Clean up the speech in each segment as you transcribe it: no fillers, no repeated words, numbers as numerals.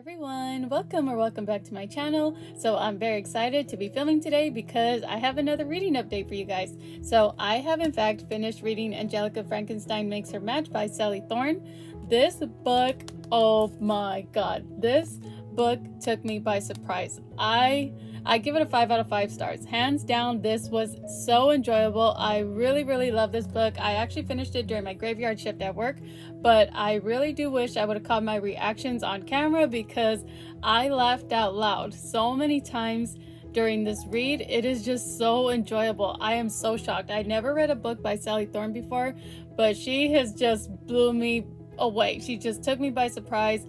Everyone, welcome back to my channel. So I'm very excited to be filming today because I have another reading update for you guys. So I have in fact finished reading Angelica Frankenstein Makes Her Match by Sally Thorne. This book, oh my god, this book took me by surprise. I give it a 5 out of 5 stars. Hands down, this was so enjoyable. I really love this book. I actually finished it during my graveyard shift at work, but I really do wish I would have caught my reactions on camera because I laughed out loud so many times during this read. It is just so enjoyable. I am so shocked. I'd never read a book by Sally Thorne before, but she has just blew me away. She just took me by surprise.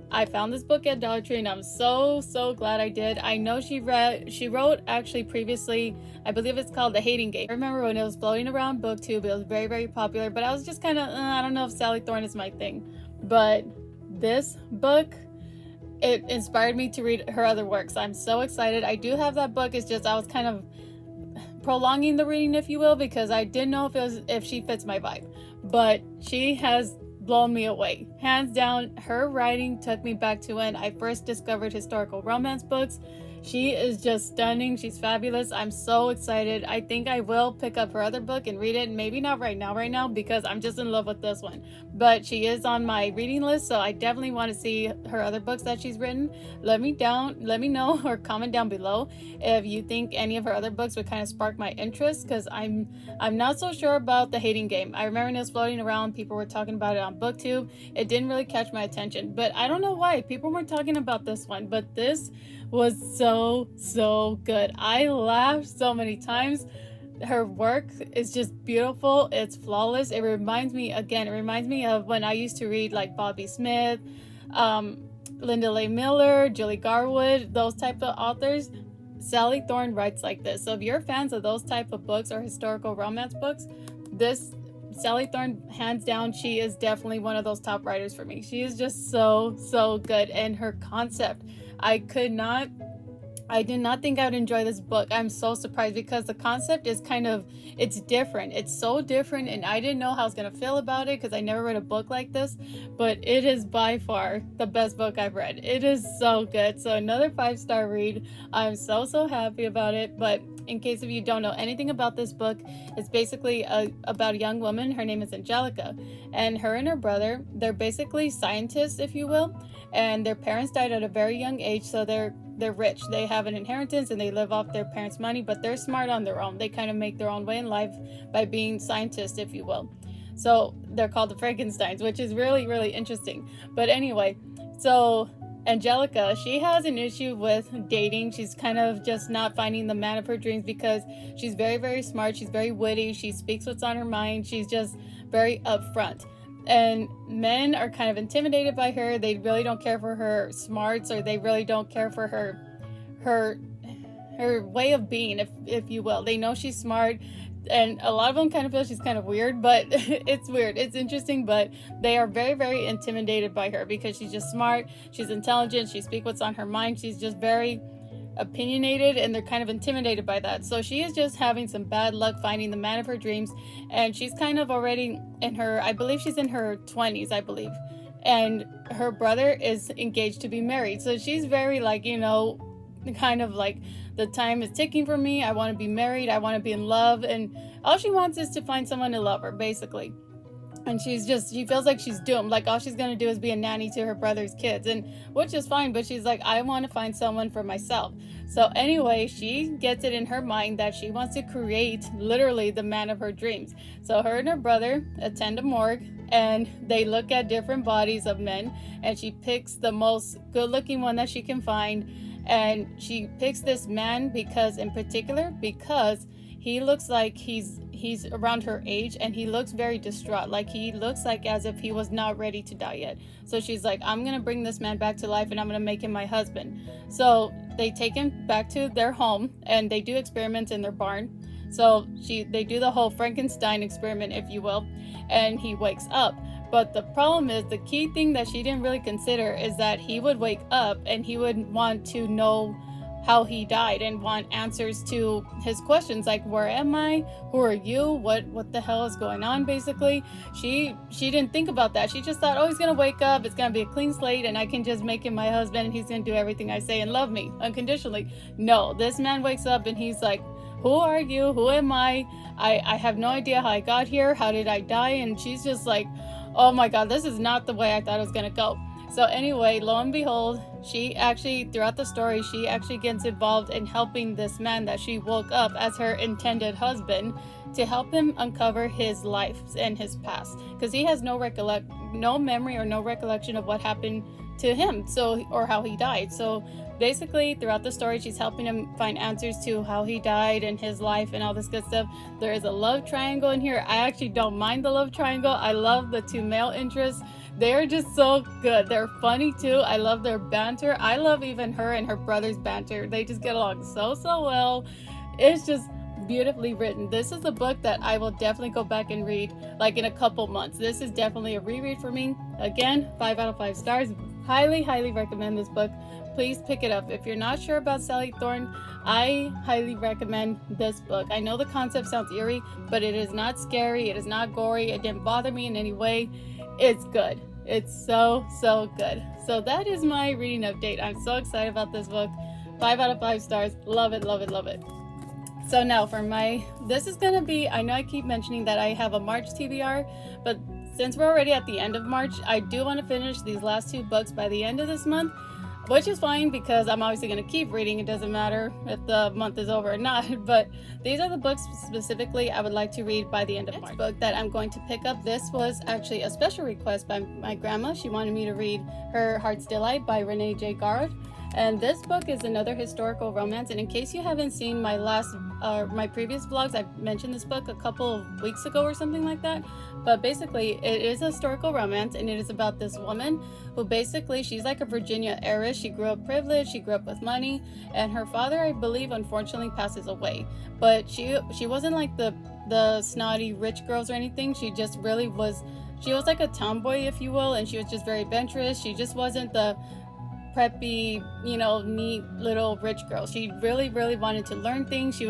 I found this book at Dollar Tree and I'm so glad I did. I know she wrote actually previously, I believe it's called The Hating Game. I remember when it was floating around BookTube, it was very popular, but I was just kind of, I don't know if Sally Thorne is my thing. But this book, it inspired me to read her other works. I'm so excited. I do have that book. It's just I was kind of prolonging the reading, if you will, because I didn't know if she fits my vibe. But she has blown me away. Hands down, her writing took me back to when I first discovered historical romance books. She is just stunning. She's fabulous. I'm so excited. I think I will pick up her other book and read it. Maybe not right now because I'm just in love with this one. But she is on my reading list, so I definitely want to see her other books that she's written. Let me know or comment down below if you think any of her other books would kind of spark my interest, because I'm not so sure about The Hating Game. I remember when it was floating around, people were talking about it on BookTube. It didn't really catch my attention, but I don't know why people weren't talking about this one. But this was so good. I laughed so many times. Her work is just beautiful. It's flawless. It reminds me of when I used to read like Bobby Smith, Linda Leigh Miller, Julie Garwood, those type of authors. Sally Thorne writes like this. So if you're fans of those type of books or historical romance books, this Sally Thorne, hands down, she is definitely one of those top writers for me. She is just so good. And her concept, I did not think I would enjoy this book. I'm so surprised because the concept is it's different. It's so different, and I didn't know how I was going to feel about it because I never read a book like this, but it is by far the best book I've read. It is so good. So another 5-star read. I'm so happy about it. But in case if you don't know anything about this book, it's basically about a young woman. Her name is Angelica, and her and her brother, they're basically scientists, if you will, and their parents died at a very young age, so they're rich. They have an inheritance and they live off their parents' money, but they're smart on their own. They kind of make their own way in life by being scientists, if you will. So they're called the Frankensteins, which is really interesting. But anyway, so Angelica, she has an issue with dating. She's kind of just not finding the man of her dreams because she's very smart. She's very witty. She speaks what's on her mind. She's just very upfront. And men are kind of intimidated by her. They really don't care for her smarts, or they really don't care for her way of being, if you will. They know she's smart, and a lot of them kind of feel she's kind of weird, but it's weird. It's interesting, but they are very intimidated by her because she's just smart. She's intelligent. She speaks what's on her mind. She's just very opinionated, and they're kind of intimidated by that. So she is just having some bad luck finding the man of her dreams, and she's kind of already I believe she's in her 20s, I believe, and her brother is engaged to be married. So she's very kind of like, the time is ticking for me. I want to be married. I want to be in love, and all she wants is to find someone to love her, basically. And she feels like she's doomed. Like all she's going to do is be a nanny to her brother's kids, and which is fine, but she's like, I want to find someone for myself. So anyway, she gets it in her mind that she wants to create literally the man of her dreams. So her and her brother attend a morgue, and they look at different bodies of men, and she picks the most good looking one that she can find. And she picks this man because he looks like he's around her age, and he looks very distraught. Like he looks like as if he was not ready to die yet. So she's like, I'm gonna bring this man back to life, and I'm gonna make him my husband. So they take him back to their home, and they do experiments in their barn. So they do the whole Frankenstein experiment, if you will, and he wakes up. But the problem is, the key thing that she didn't really consider is that he would wake up and he would want to know how he died and want answers to his questions, like, where am I, who are you, what the hell is going on. Basically, she didn't think about that. She just thought, oh, he's gonna wake up, it's gonna be a clean slate, and I can just make him my husband and he's gonna do everything I say and love me unconditionally. No, this man wakes up and he's like, who are you, who am I have no idea how I got here, how did I die? And she's just like, oh my god, this is not the way I thought it was gonna go. So anyway, lo and behold, she actually, throughout the story, she actually gets involved in helping this man that she woke up as her intended husband, to help him uncover his life and his past, because he has no memory or no recollection of what happened to him, or how he died. So basically, throughout the story, she's helping him find answers to how he died and his life and all this good stuff. There is a love triangle in here. I actually don't mind the love triangle. I love the two male interests. They're just so good. They're funny too. I love their banter. I love even her and her brother's banter. They just get along so well. It's just beautifully written. This is a book that I will definitely go back and read like in a couple months. This is definitely a reread for me. Again, 5 out of 5 stars. Highly recommend this book. Please pick it up. If you're not sure about Sally Thorne, I highly recommend this book. I know the concept sounds eerie, but it is not scary. It is not gory. It didn't bother me in any way. It's good. It's so good. So that is my reading update. I'm so excited about this book. 5 out of 5 stars. Love it. So now for this is gonna be, I know I keep mentioning that I have a March TBR, but since we're already at the end of March, I do want to finish these last 2 books by the end of this month, which is fine because I'm obviously going to keep reading. It doesn't matter if the month is over or not, but these are the books specifically I would like to read by the end of March. The book that I'm going to pick up, this was actually a special request by my grandma. She wanted me to read Her Heart's Delight by Renee J. Garrett. And this book is another historical romance. And in case you haven't seen my previous vlogs, I mentioned this book a couple of weeks ago or something like that. But basically, it is a historical romance, and it is about this woman who basically, she's like a Virginia heiress. She grew up privileged, she grew up with money, and her father, I believe, unfortunately passes away. But she wasn't like the snotty rich girls or anything. She just really was, she was like a tomboy, if you will, and she was just very adventurous. She just wasn't the preppy, neat little rich girl. She really wanted to learn things. She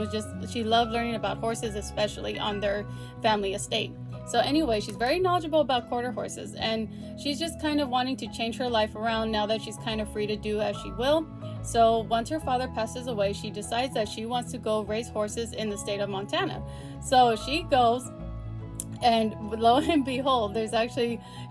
loved learning about horses, especially on their family estate. So anyway, she's very knowledgeable about quarter horses, and she's just kind of wanting to change her life around now that she's kind of free to do as she will. So once her father passes away, she decides that she wants to go race horses in the state of Montana. So she goes, and lo and behold,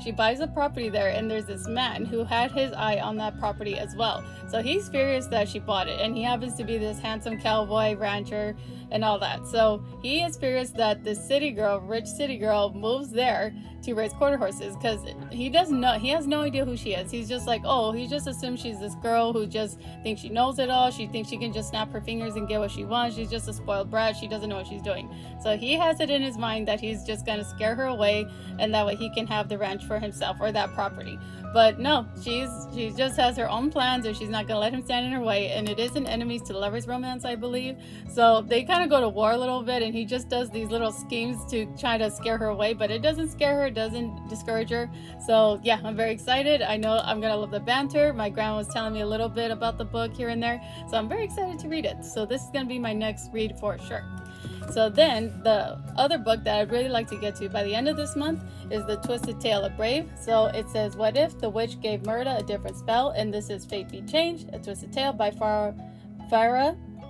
she buys a property there, and there's this man who had his eye on that property as well. So he's furious that she bought it, and he happens to be this handsome cowboy rancher and all that. So he is furious that this rich city girl moves there to raise quarter horses, because he has no idea who she is. He's just like, oh, he just assumes she's this girl who just thinks she knows it all. She thinks she can just snap her fingers and get what she wants. She's just a spoiled brat. She doesn't know what she's doing. So he has it in his mind that he's just going to scare her away, and that way he can have the ranch for himself, or that property. But no, she just has her own plans, and she's not going to let him stand in her way. And it is an enemies to lovers romance, I believe. So they kind of go to war a little bit, and he just does these little schemes to try to scare her away, but it doesn't scare her, it doesn't discourage her. So yeah, I'm very excited. I know I'm going to love the banter. My grandma was telling me a little bit about the book here and there, so I'm very excited to read it. So this is going to be my next read for sure. So then the other book that I'd really like to get to by the end of this month is The Twisted Tale of Brave. So it says, what if the witch gave Murda a different spell? And this is Fate Be Changed, A Twisted Tale by Farah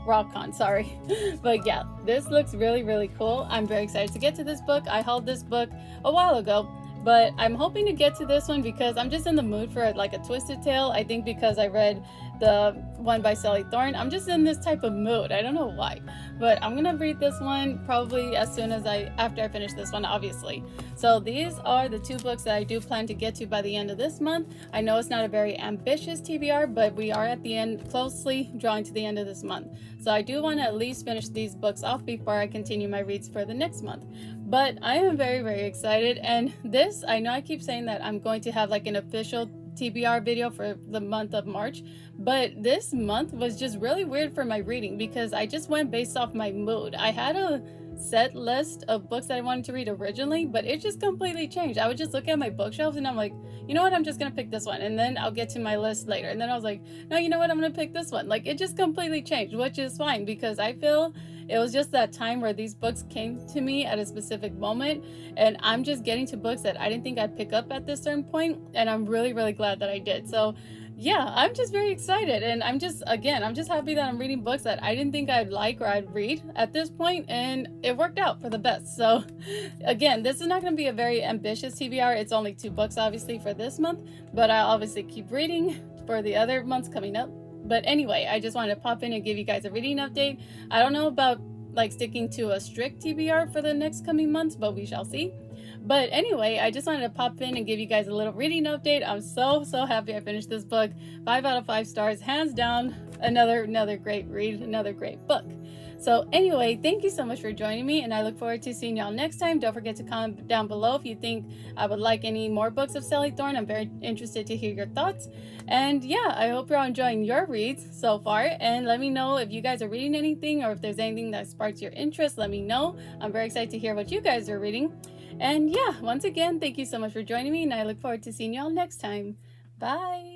Rockon, sorry. But yeah, this looks really cool. I'm very excited to get to this book. I hauled this book a while ago, but I'm hoping to get to this one because I'm just in the mood for like a twisted tale. I think because I read the one by Sally Thorne, I'm just in this type of mood. I don't know why, but I'm gonna read this one probably as soon as after I finish this one, obviously. So these are the 2 books that I do plan to get to by the end of this month. I know it's not a very ambitious TBR, but we are at the end, closely drawing to the end of this month. So I do want to at least finish these books off before I continue my reads for the next month. But I am very excited, and this, I know I keep saying that I'm going to have like an official TBR video for the month of March, but this month was just really weird for my reading because I just went based off my mood. I had a set list of books that I wanted to read originally, but it just completely changed. I would just look at my bookshelves and I'm like, you know what, I'm just gonna pick this one, and then I'll get to my list later. And then I was like, no, you know what, I'm gonna pick this one. Like, it just completely changed, which is fine because I feel it was just that time where these books came to me at a specific moment, and I'm just getting to books that I didn't think I'd pick up at this certain point, and I'm really, really glad that I did. So yeah, I'm just very excited, and I'm just happy that I'm reading books that I didn't think I'd like or I'd read at this point, and it worked out for the best. So again, this is not going to be a very ambitious TBR. It's only 2 books obviously for this month, but I'll obviously keep reading for the other months coming up. But anyway, I just wanted to pop in and give you guys a reading update. I don't know about like sticking to a strict TBR for the next coming months, but we shall see. But anyway, I just wanted to pop in and give you guys a little reading update. I'm so happy I finished this book. 5 out of 5 stars, hands down. Another great read, another great book. So anyway, thank you so much for joining me, and I look forward to seeing y'all next time. Don't forget to comment down below if you think I would like any more books of Sally Thorne. I'm very interested to hear your thoughts. And yeah, I hope you're all enjoying your reads so far, and let me know if you guys are reading anything or if there's anything that sparks your interest. Let me know. I'm very excited to hear what you guys are reading. And yeah, once again, thank you so much for joining me, and I look forward to seeing y'all next time. Bye!